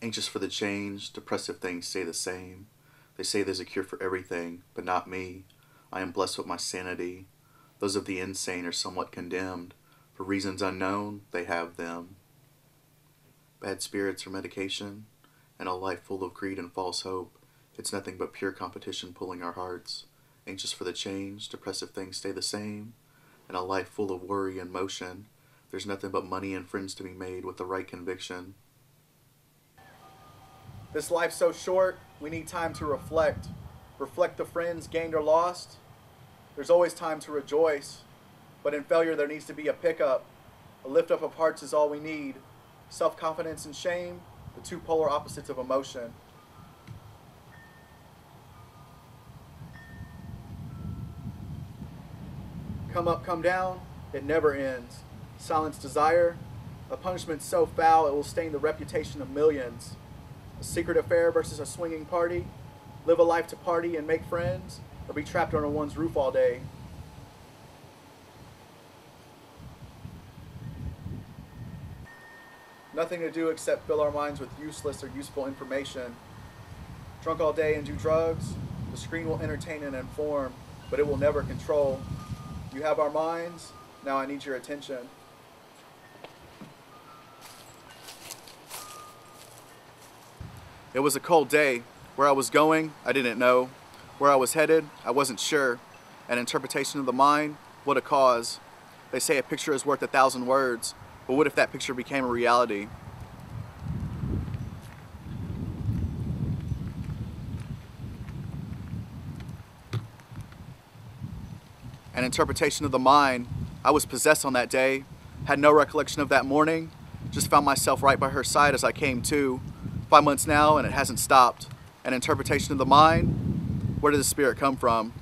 Anxious for the change, depressive things stay the same. They say there's a cure for everything, but not me. I am blessed with my sanity. Those of the insane are somewhat condemned. For reasons unknown, they have them. Bad spirits or medication, and a life full of greed and false hope. It's nothing but pure competition pulling our hearts. Anxious for the change, depressive things stay the same. And a life full of worry and motion. There's nothing but money and friends to be made with the right conviction. This life's so short, we need time to reflect. Reflect the friends gained or lost. There's always time to rejoice, but in failure there needs to be a pickup. A lift up of hearts is all we need. Self-confidence and shame, the two polar opposites of emotion. Come up, come down, it never ends. Silence desire, a punishment so foul it will stain the reputation of millions. A secret affair versus a swinging party. Live a life to party and make friends, or be trapped under one's roof all day. Nothing to do except fill our minds with useless or useful information. Drunk all day and do drugs, the screen will entertain and inform, but it will never control. You have our minds, now I need your attention. It was a cold day. Where I was going, I didn't know. Where I was headed, I wasn't sure. An interpretation of the mind, what a cause. They say a picture is worth 1,000 words, but what if that picture became a reality? An interpretation of the mind, I was possessed on that day, had no recollection of that morning, just found myself right by her side as I came to. 5 months now and it hasn't stopped. An interpretation of the mind, where did the spirit come from?